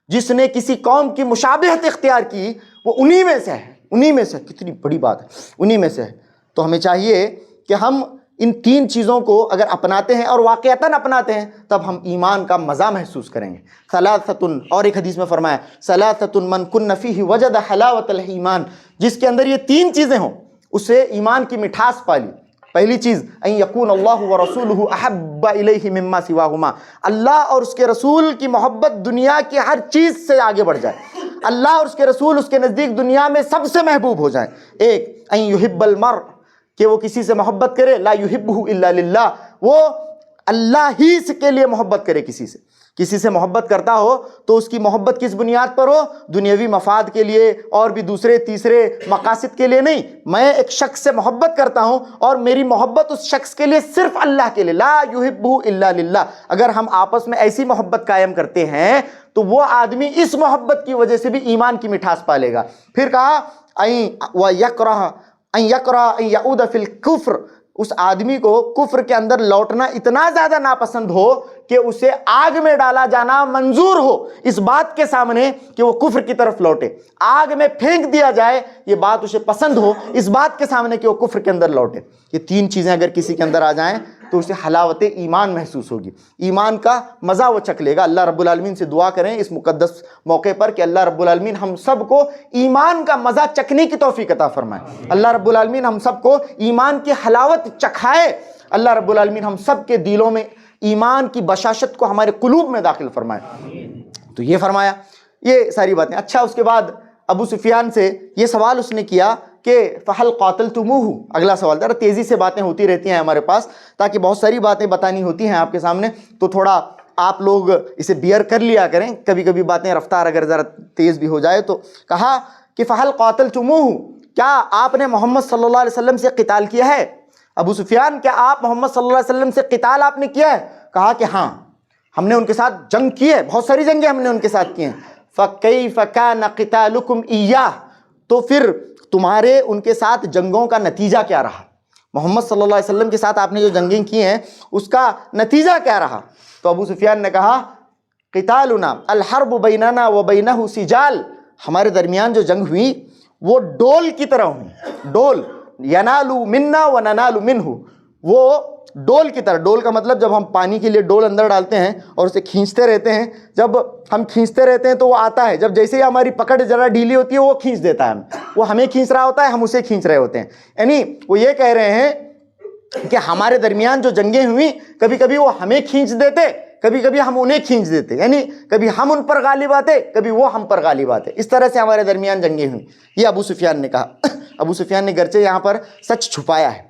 جس نے کسی قوم کی مشابہت اختیار کی وہ انہی میں سے ہے، انہی میں سے۔ کتنی بڑی بات ہے، انہی میں سے ہے۔ تو ہمیں چاہیے کہ ہم ان تین چیزوں کو اگر اپناتے ہیں اور واقعتاً اپناتے ہیں تب ہم ایمان کا مزہ محسوس کریں گے۔ ثلاثۃ، اور ایک حدیث میں فرمایا ثلاثۃ من کن فیہ وجد حلاوۃ الایمان، جس کے اندر یہ تین چیزیں ہوں اسے ایمان کی مٹھاس پالی۔ پہلی چیز، ان یکون اللہ ورسولہ احب الیہ مما سواہما، اللہ اور اس کے رسول کی محبت دنیا کی ہر چیز سے آگے بڑھ جائے، اللہ اور اس کے رسول اس کے نزدیک دنیا میں سب سے محبوب ہو جائیں۔ ایک، ان یحب المرء، کہ وہ کسی سے محبت کرے، لا یحبہ الا للہ، وہ اللہ ہی کے لیے محبت کرے کسی سے محبت کرتا ہو تو اس کی محبت کس بنیاد پر ہو؟ دنیاوی مفاد کے لیے اور بھی دوسرے تیسرے مقاصد کے لیے نہیں. میں ایک شخص سے محبت کرتا ہوں اور میری محبت اس شخص کے لیے صرف اللہ کے لیے، لا یحبہ الا للہ. اگر ہم آپس میں ایسی محبت قائم کرتے ہیں تو وہ آدمی اس محبت کی وجہ سے بھی ایمان کی مٹھاس پالے گا. پھر کہا ان یعود فی الکفر، اس آدمی کو کفر کے اندر لوٹنا اتنا زیادہ ناپسند ہو کہ اسے آگ میں ڈالا جانا منظور ہو اس بات کے سامنے کہ وہ کفر کی طرف لوٹے. آگ میں پھینک دیا جائے یہ بات اسے پسند ہو اس بات کے سامنے کہ وہ کفر کے اندر لوٹے. یہ تین چیزیں اگر کسی کے اندر آ جائیں تو اسے حلاوت ایمان محسوس ہوگی، ایمان کا مزہ وہ چکھ لے گا. اللہ رب العالمین سے دعا کریں اس مقدس موقع پر کہ اللہ رب العالمین ہم سب کو ایمان کا مزہ چکھنے کی توفیق عطا فرمائے. اللہ رب العالمین ہم سب کو ایمان کی حلاوت چکھائے. اللہ رب العالمین ہم سب کے دلوں میں ایمان کی بشاشت کو ہمارے قلوب میں داخل فرمائے. تو یہ فرمایا یہ ساری باتیں. اچھا اس کے بعد ابو سفیان سے یہ سوال اس نے کیا کہ فَهَلْ قَاتَلْتُمُوهُ. اگلا سوال، ذرا تیزی سے باتیں ہوتی رہتی ہیں ہمارے پاس تاکہ بہت ساری باتیں بتانی ہوتی ہیں آپ کے سامنے، تو تھوڑا آپ لوگ اسے بیئر کر لیا کریں. کبھی کبھی باتیں رفتار اگر ذرا تیز بھی ہو جائے تو. کہا کہ فَهَلْ قَاتَلْتُمُوهُ، کیا آپ نے محمد صلی اللہ علیہ وسلم سے قتال کیا ہے؟ ابو سفیان کیا آپ محمد صلی اللہ علیہ وسلم سے قتال آپ نے کیا ہے؟ کہا کہ ہاں ہم نے ان کے ساتھ جنگ کی ہے، بہت ساری جنگیں ہم نے ان کے ساتھ کی ہیں. فَكَيْفَ كَانَ قِتَالُكُمْ إِيَّاهُ، تو پھر تمہارے ان کے ساتھ جنگوں کا نتیجہ کیا رہا؟ محمد صلی اللہ علیہ وسلم کے ساتھ آپ نے جو جنگیں کی ہیں اس کا نتیجہ کیا رہا؟ تو ابو سفیان نے کہا قتالنا الحرب بیننا وبینہ سجال، ہمارے درمیان جو جنگ ہوئی وہ ڈول کی طرح ہوئی. ڈول ینال منا وننال منہ، وہ ڈول کی طرح. ڈول کا مطلب جب ہم پانی کے لیے ڈول اندر ڈالتے ہیں اور اسے کھینچتے رہتے ہیں، جب ہم کھینچتے رہتے ہیں تو وہ آتا ہے، جب جیسے ہی ہماری پکڑ ذرا ڈھیلی ہوتی ہے وہ کھینچ دیتا ہے وہ ہمیں کھینچ رہا ہوتا ہے، ہم اسے کھینچ رہے ہوتے ہیں. یعنی وہ یہ کہہ رہے ہیں کہ ہمارے درمیان جو جنگیں ہوئیں کبھی کبھی وہ ہمیں کھینچ دیتے، کبھی کبھی ہم انہیں کھینچ دیتے، یعنی کبھی ہم ان پر غالب آتے کبھی وہ ہم پر غالب آتے. اس طرح سے ہمارے درمیان جنگیں ہوئیں. یہ ابو سفیان نے کہا. ابو سفیان نے گرچہ یہاں پر سچ چھپایا ہے،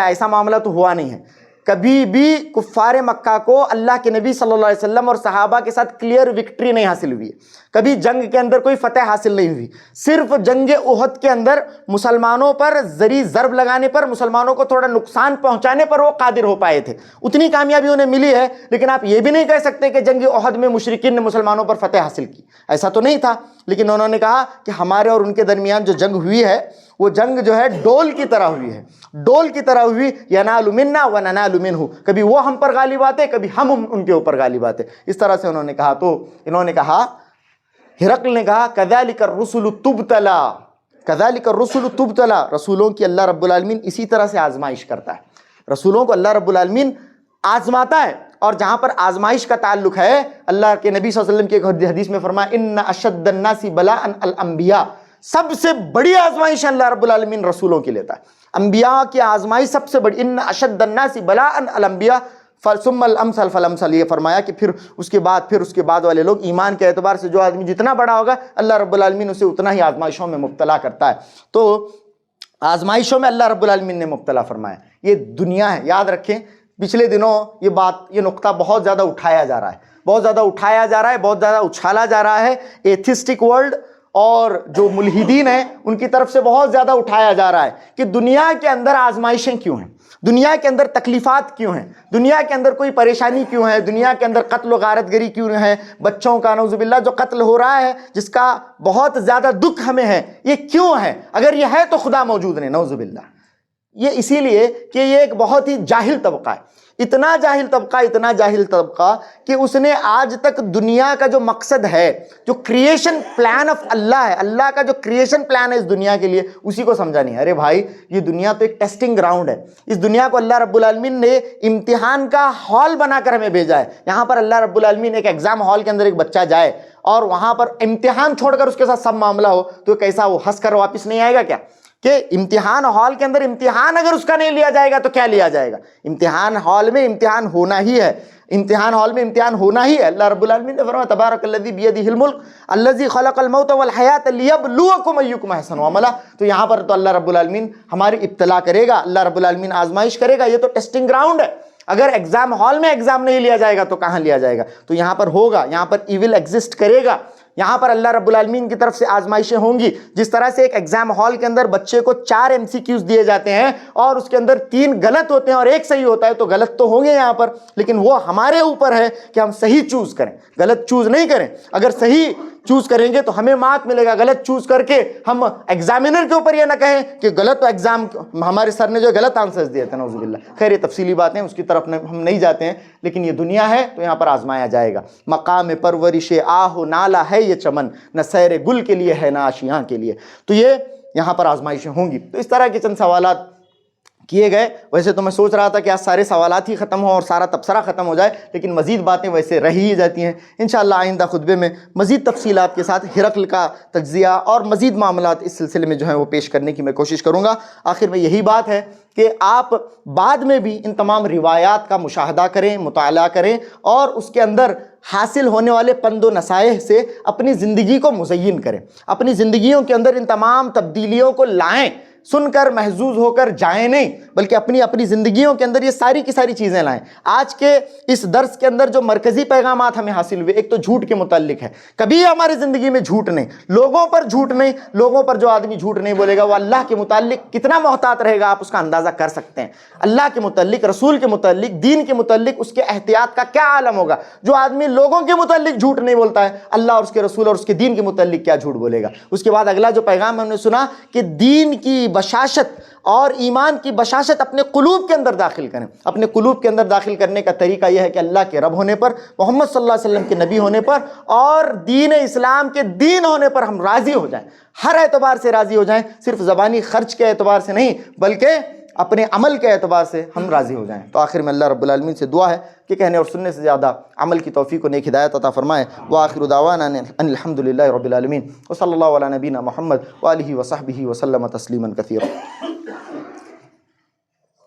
ایسا معاملہ تو ہوا نہیں ہے. کبھی بھی کفار مکہ کو اللہ کے نبی صلی اللہ علیہ وسلم اور صحابہ کے ساتھ کلیئر وکٹری نہیں حاصل ہوئی ہے. کبھی جنگ کے اندر کوئی فتح حاصل نہیں ہوئی. صرف جنگ احد کے اندر مسلمانوں پر زری ضرب لگانے پر، مسلمانوں کو تھوڑا نقصان پہنچانے پر وہ قادر ہو پائے تھے، اتنی کامیابی انہیں ملی ہے. لیکن آپ یہ بھی نہیں کہہ سکتے کہ جنگ احد میں مشرکین نے مسلمانوں پر فتح حاصل کی، ایسا تو نہیں تھا. لیکن انہوں نے کہا کہ ہمارے اور ان کے درمیان جو جنگ ہوئی ہے وہ جنگ جو ہے ڈول کی طرح ہوئی ہے، ڈول کی طرح ہوئی. ینال منا وننال منہ، کبھی وہ ہم پر غالب آتے کبھی ہم ان کے اوپر غالب آتے. اس طرح سے انہوں نے کہا. تو انہوں نے کہا، ہرقل نے کہا کذالک الرسل تبتلا، کذالک الرسل تبتلا، رسولوں کی اللہ رب العالمین اسی طرح سے آزمائش کرتا ہے. رسولوں کو اللہ رب العالمین آزماتا ہے. اور جہاں پر آزمائش کا تعلق ہے، اللہ کے نبی صلی اللہ علیہ وسلم کی ایک حدیث میں فرمایا ان اشد الناس بلاء الانبیاء، سب سے بڑی آزمائش اللہ رب العالمین رسولوں کی لیتا ہے. انبیاء کی آزمائش سب سے بڑی، ان اشد الناس بلاء الانبیاء ثم الامثل فالامثل. یہ فرمایا کہ پھر اس کے بعد والے لوگ، ایمان کے اعتبار سے جو آدمی جتنا بڑا ہوگا اللہ رب العالمین اسے اتنا ہی آزمائشوں میں مبتلا کرتا ہے. تو آزمائشوں میں اللہ رب العالمین نے مبتلا فرمایا. یہ دنیا ہے، یاد رکھیں. پچھلے دنوں یہ نقطہ بہت زیادہ اٹھایا جا رہا ہے، بہت زیادہ اچھالا جا رہا ہے. ایتھسٹک ورلڈ اور جو ملحدین ہیں ان کی طرف سے بہت زیادہ اٹھایا جا رہا ہے کہ دنیا کے اندر آزمائشیں کیوں ہیں، دنیا کے اندر تکلیفات کیوں ہیں، دنیا کے اندر کوئی پریشانی کیوں ہے، دنیا کے اندر قتل و غارت گری کیوں ہے، بچوں کا نعوذ باللہ جو قتل ہو رہا ہے جس کا بہت زیادہ دکھ ہمیں ہے، یہ کیوں ہے؟ اگر یہ ہے تو خدا موجود نہیں، نعوذ باللہ. یہ اسی لیے کہ یہ ایک بہت ہی جاہل طبقہ ہے، اتنا جاہل طبقہ کہ اس نے آج تک دنیا کا جو مقصد ہے، جو کریشن پلان آف اللہ ہے، اللہ کا جو کریشن پلان ہے اس دنیا کے لیے، اسی کو سمجھا نہیں. ارے بھائی یہ دنیا تو ایک ٹیسٹنگ گراؤنڈ ہے. اس دنیا کو اللہ رب العالمین نے امتحان کا ہال بنا کر ہمیں بھیجا ہے. یہاں پر اللہ رب العالمین ایک ایگزام ہال کے اندر ایک بچہ جائے اور وہاں پر امتحان چھوڑ کر اس کے ساتھ سب معاملہ ہو تو کیسا وہ ہنس کر واپس نہیں آئے گا کیا؟ کہ امتحان ہال کے اندر امتحان اگر اس کا نہیں لیا جائے گا تو کیا لیا جائے گا؟ امتحان ہال میں امتحان ہونا ہی ہے، امتحان ہال میں امتحان ہونا ہی ہے. اللہ رب العالمین نے فرمایا تبارک الذی بیدہ الملک الذی خلق الموت والحیات لیبلوکم ایکم احسن عملا. تو یہاں پر تو اللہ رب العالمین ہماری ابتلا کرے گا، اللہ رب العالمین آزمائش کرے گا. یہ تو ٹیسٹنگ گراؤنڈ ہے. اگر ایگزام ہال میں ایگزام نہیں لیا جائے گا تو کہاں لیا جائے گا؟ تو یہاں پر ہوگا، یہاں پر ایول ایگزسٹ کرے گا، یہاں پر اللہ رب العالمین کی طرف سے آزمائشیں ہوں گی۔ جس طرح سے ایک ایگزام ہال کے اندر بچے کو 4 MCQs دیے جاتے ہیں اور اس کے اندر 3 غلط ہوتے ہیں اور 1 صحیح ہوتا ہے، تو غلط تو ہوں گے یہاں پر، لیکن وہ ہمارے اوپر ہے کہ ہم صحیح چوز کریں، غلط چوز نہیں کریں۔ اگر صحیح چوز کریں گے تو ہمیں مارک ملے گا، غلط چوز کر کے ہم ایگزامینر کے اوپر یہ نہ کہیں کہ غلط ایگزام، ہمارے سر نے جو غلط آنسرز دیے تھے، نعوذ باللہ۔ خیر یہ تفصیلی باتیں، اس کی طرف ہم نہیں جاتے ہیں، لیکن یہ دنیا ہے تو یہاں پر آزمایا جائے گا۔ مقام پرورش آہ و نالا ہے یہ چمن، نہ سیر گل کے لیے ہے نہ آشیاں کے لیے، تو یہ یہاں پر آزمائشیں ہوں گی۔ تو اس طرح کے چند سوالات کیے گئے۔ ویسے تو میں سوچ رہا تھا کہ آج سارے سوالات ہی ختم ہوں اور سارا تبصرہ ختم ہو جائے، لیکن مزید باتیں ویسے رہ ہی جاتی ہیں۔ انشاءاللہ آئندہ خطبے میں مزید تفصیلات کے ساتھ ہرقل کا تجزیہ اور مزید معاملات اس سلسلے میں جو ہیں وہ پیش کرنے کی میں کوشش کروں گا۔ آخر میں یہی بات ہے کہ آپ بعد میں بھی ان تمام روایات کا مشاہدہ کریں، مطالعہ کریں اور اس کے اندر حاصل ہونے والے پند و نصائح سے اپنی زندگی کو مزین کریں، اپنی زندگیوں کے اندر ان تمام تبدیلیوں کو لائیں، سن کر محظوظ ہو کر جائیں نہیں، بلکہ اپنی زندگیوں کے اندر یہ ساری کی ساری چیزیں لائیں۔ آج کے اس درس کے اندر جو مرکزی پیغامات ہمیں حاصل ہوئے، ایک تو جھوٹ کے متعلق ہے، کبھی ہماری زندگی میں جھوٹ نہیں، لوگوں پر جھوٹ نہیں، لوگوں پر جو آدمی جھوٹ نہیں بولے گا وہ اللہ کے متعلق کتنا محتاط رہے گا آپ اس کا اندازہ کر سکتے ہیں۔ اللہ کے متعلق، رسول کے متعلق، دین کے متعلق اس کے احتیاط کا کیا عالم ہوگا۔ جو آدمی لوگوں کے متعلق جھوٹ نہیں بولتا ہے، اللہ اور اس کے رسول اور اس کے دین کے متعلق کیا جھوٹ بولے گا۔ اس کے بعد اگلا جو پیغام ہم نے سنا کہ دین کی بشاشت اور ایمان کی بشاشت اپنے قلوب کے اندر داخل کریں۔ اپنے قلوب کے اندر داخل کرنے کا طریقہ یہ ہے کہ اللہ کے رب ہونے پر، محمد صلی اللہ علیہ وسلم کے نبی ہونے پر اور دین اسلام کے دین ہونے پر ہم راضی ہو جائیں، ہر اعتبار سے راضی ہو جائیں، صرف زبانی خرچ کے اعتبار سے نہیں بلکہ اپنے عمل کے اعتبار سے ہم راضی ہو جائیں۔ تو آخر میں اللہ رب العالمین سے دعا ہے کہ کہنے اور سننے سے زیادہ عمل کی توفیق و نیک ہدایت عطا فرمائے۔ وآخر دعوانا ان الحمد للہ رب العالمین، وصلی اللہ علی نبینا محمد وآلہ وصحبہ وسلم تسلیما کثیرا۔